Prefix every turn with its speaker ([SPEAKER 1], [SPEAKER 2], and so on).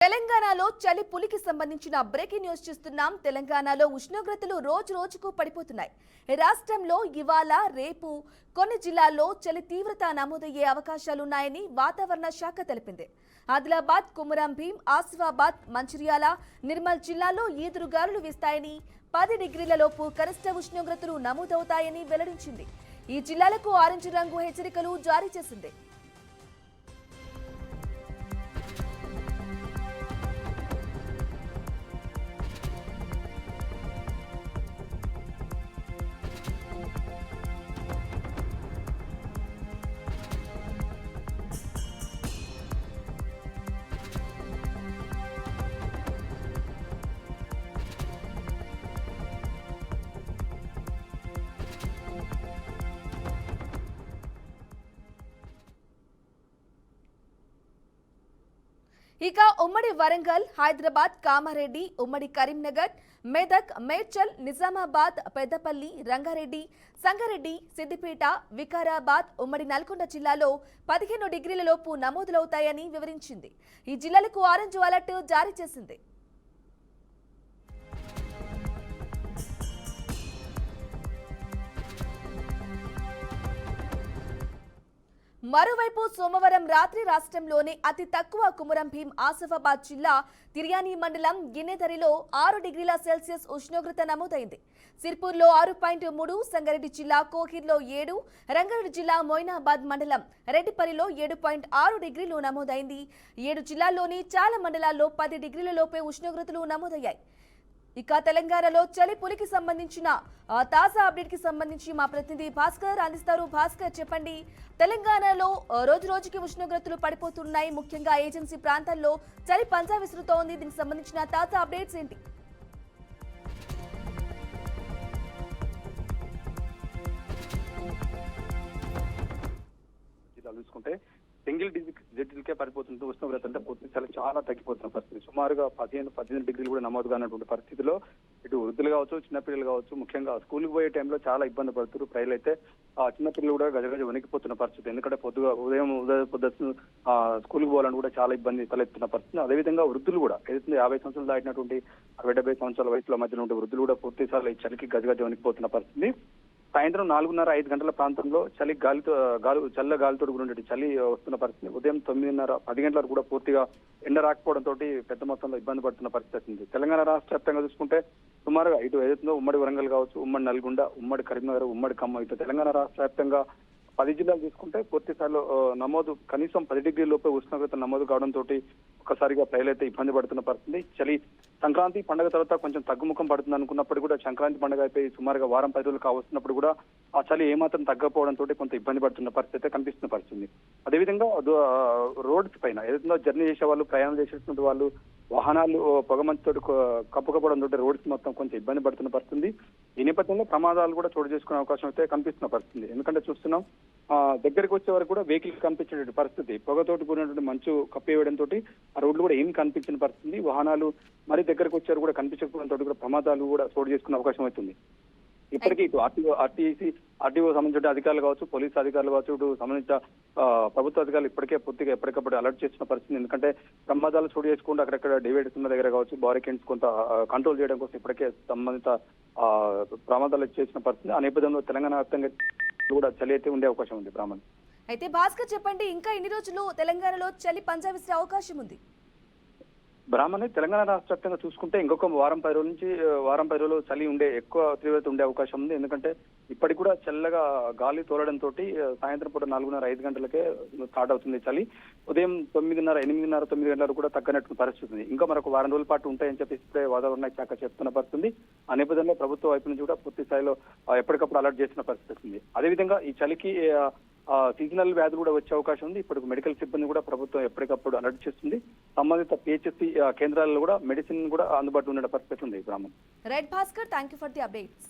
[SPEAKER 1] తెలంగాణలో చలి పులికి సంబంధించిన బ్రేకింగ్ న్యూస్ చూస్తున్నాం. తెలంగాణలో ఉష్ణోగ్రతలు రోజు రోజుకు పడిపోతున్నాయి. రాష్ట్రంలో ఇవాళ రేపు కొన్ని జిల్లాల్లో చలి తీవ్రత నమోదయ్యే అవకాశాలున్నాయని వాతావరణ శాఖ తెలిపింది. ఆదిలాబాద్, కుమరం భీం, ఆసిఫాబాద్, మంచిర్యాల, నిర్మల్ జిల్లాల్లో ఈదురుగాలులు వీస్తాయని, 10 డిగ్రీల లోపు కనిష్ట ఉష్ణోగ్రతలు నమోదవుతాయని వెల్లడించింది. ఈ జిల్లాలకు ఆరెంజ్ రంగు హెచ్చరికలు జారీ చేసింది. ఇక ఉమ్మడి వరంగల్, హైదరాబాద్, కామారెడ్డి, ఉమ్మడి కరీంనగర్, మెదక్, మేడ్చల్, నిజామాబాద్, పెద్దపల్లి, రంగారెడ్డి, సంగారెడ్డి, సిద్దిపేట, వికారాబాద్, ఉమ్మడి నల్గొండ జిల్లాలో 15 డిగ్రీల లోపు నమోదులవుతాయని వివరించింది. ఈ జిల్లాలకు ఆరెంజ్ అలర్ట్ జారీ చేసింది. మరోవైపు సోమవారం రాత్రి రాష్ట్రంలోనే అతి తక్కువ కుమరం భీం, ఆసిఫాబాద్ జిల్లా తిర్యానీ మండలం గిన్నెదరిలో 6 డిగ్రీల సెల్సియస్ ఉష్ణోగ్రత నమోదైంది. సిర్పూర్లో 6.3, సంగారెడ్డి జిల్లా కోహిర్లో 7, రంగారెడ్డి జిల్లా మొయినాబాద్ మండలం రెడ్డిపల్లిలో 7.6 డిగ్రీలు నమోదైంది. 7 జిల్లాల్లోని చాలా మండలాల్లో 10 డిగ్రీల లోపే ఉష్ణోగ్రతలు నమోదయ్యాయి. ఇక తెలంగాణలో చలి పులికి సంబంధించిన తాజా అప్డేట్ కి సంబంధించి మా ప్రతినిధి భాస్కర్ అందిస్తారు. భాస్కర్, చెప్పండి. తెలంగాణలో రోజు రోజుకి ఉష్ణోగ్రతలు పడిపోతున్నాయి. ముఖ్యంగా ఏజెన్సీ ప్రాంతాల్లో చలి పంజా విసురుతోంది. దీనికి సంబంధించిన తాజా అప్డేట్స్ ఏంటి?
[SPEAKER 2] చూసుకుంటే సింగిల్ డిజిట్కే పడిపోతుంది ఉష్ణోగ్రత. అంటే పూర్తి చాలా తగ్గిపోతున్న పరిస్థితి. సుమారుగా 15 డిగ్రీలు కూడా నమోదు కానటువంటి పరిస్థితిలో ఇటు వృద్ధులు కావచ్చు, చిన్నపిల్లలు కావచ్చు, ముఖ్యంగా స్కూల్కి పోయే టైంలో చాలా ఇబ్బంది పడుతున్నారు. ప్రజలు అయితే చిన్నపిల్లలు కూడా గజగజ వణికిపోతున్న పరిస్థితి. ఎందుకంటే ఉదయం స్కూల్కి పోవాలని కూడా చాలా ఇబ్బంది తలెత్తున్న పరిస్థితి. అదేవిధంగా వృద్ధులు కూడా ఏదైతే 50 సంవత్సరాలు దాటినటువంటి 70 సంవత్సరాల వయసులో మధ్యలో ఉండే వృద్ధులు కూడా పూర్తిసార్లు ఈ చలికి గజగజ వణికిపోతున్న పరిస్థితి. సాయంత్రం 4:30-5 గంటల ప్రాంతంలో చలి చల్ల గాలితో కూడిన చలి వస్తున్న పరిస్థితి. ఉదయం 9:30-10 గంటల వరకు కూడా పూర్తిగా ఎండ రాకపోవడంతో పెద్ద మొత్తంలో ఇబ్బంది పడుతున్న పరిస్థితి ఉంది. తెలంగాణ రాష్ట్ర వ్యాప్తంగా చూసుకుంటే సుమారుగా ఇటు ఏదైతుందో ఉమ్మడి వరంగల్ కావచ్చు, ఉమ్మడి నల్గొండ, ఉమ్మడి కరీంనగర్, ఉమ్మడి ఖమ్మం, ఇటు తెలంగాణ రాష్ట్ర వ్యాప్తంగా 10 జిల్లాలు తీసుకుంటే పూర్తి స్థాయిలో నమోదు కనీసం 10 డిగ్రీల లోపే ఉష్ణోగ్రత నమోదు కావడంతో ఒక్కసారిగా ప్రజలైతే ఇబ్బంది పడుతున్న పరిస్థితి. చలి సంక్రాంతి పండుగ తర్వాత కొంచెం తగ్గుముఖం పడుతుంది అనుకున్నప్పుడు కూడా సంక్రాంతి పండుగ అయిపోయి సుమారుగా వారం 10 రోజులు కావస్తున్నప్పుడు కూడా ఆ చలి ఏమాత్రం తగ్గకపోవడంతో కొంత ఇబ్బంది పడుతున్న పరిస్థితి కనిపిస్తున్న పరిస్థితి. అదేవిధంగా రోడ్స్ పైన ఏదైతుందో జర్నీ చేసే వాళ్ళు, ప్రయాణం చేసేటువంటి వాళ్ళు, వాహనాలు పొగమంచుతో కప్పుకపోవడంతో రోడ్స్ మొత్తం కొంచెం ఇబ్బంది పడుతున్న పరిస్థితి. ఈ నేపథ్యంలో ప్రమాదాలు కూడా చోటు చేసుకునే అవకాశం అయితే కనిపిస్తున్న పరిస్థితి. ఎందుకంటే చూస్తున్నాం దగ్గరికి వచ్చే వరకు కూడా వెహికల్స్ కనిపించేటువంటి పరిస్థితి. పొగతోటి కూడినటువంటి మంచు కప్పేయడంతో ఆ రోడ్లు కూడా ఏం కనిపించిన పరిస్థితి. వాహనాలు మరి దగ్గరకు వచ్చారు కూడా కనిపించకపోవడంతో కూడా ప్రమాదాలు కూడా చోటు చేసుకునే అవకాశం అవుతుంది. ఇప్పటికీ ఇటు ఆర్టీఓ సంబంధించిన అధికారులు కావచ్చు, పోలీసు అధికారులు కావచ్చు, ఇటు సంబంధించిన ప్రభుత్వ అధికారులు ఇప్పటికే పూర్తిగా ఎప్పటికప్పుడు అలర్ట్ చేస్తున్న పరిస్థితి. ఎందుకంటే ప్రమాదాలు చోటు చేసుకుంటూ అక్కడక్కడ డివైడర్స్ ఉన్న దగ్గర కావచ్చు, బారికేడ్స్ కొంత కంట్రోల్ చేయడం కోసం ఇప్పటికే సంబంధిత ప్రమాదాలు చేసిన పరిస్థితి. ఆ నేపథ్యంలో తెలంగాణ వ్యాప్తంగా కూడా చలి అయితే ఉండే అవకాశం ఉంది. బ్రాహ్మణ్
[SPEAKER 1] అయితే భాస్కర్, చెప్పండి, ఇంకా ఎన్ని రోజులు తెలంగాణలో చలి పంజా విసిరే అవకాశం ఉంది?
[SPEAKER 2] బ్రాహ్మణి తెలంగాణ రాష్ట్ర వ్యాప్తంగా చూసుకుంటే ఇంకొక వారం 10 రోజులు చలి ఎక్కువ తీవ్రత ఉండే అవకాశం ఉంది. ఎందుకంటే ఇప్పటికి కూడా చల్లగా గాలి తోలడంతో సాయంత్రం పూట 4:30-5 గంటలకే స్టార్ట్ అవుతుంది చలి. ఉదయం 8:30-9 గంటలకు కూడా తగ్గనట్టు పరిస్థితి ఉంది. ఇంకా మరొక వారం రోజుల పాటు ఉంటాయని చెప్పి ఇప్పుడే వాతావరణ శాఖ చెప్తున్న పరిస్థితి. ఆ నేపథ్యంలో ప్రభుత్వ వైపు నుంచి కూడా పూర్తి స్థాయిలో ఎప్పటికప్పుడు అలర్ట్ చేసిన పరిస్థితి ఉంది. అదేవిధంగా ఈ చలికి సీజనల్ వ్యాధులు కూడా వచ్చే అవకాశం ఉంది. ఇప్పుడు మెడికల్ సిబ్బంది కూడా ప్రభుత్వం ఎప్పటికప్పుడు అలర్ట్ చేస్తుంది. సంబంధిత పిహెచ్సి కేంద్రాల్లో కూడా మెడిసిన్ కూడా అందుబాటులో ఉండే పరిస్థితి ఉంది. Brahman
[SPEAKER 1] right Bhaskar, thank you for the updates.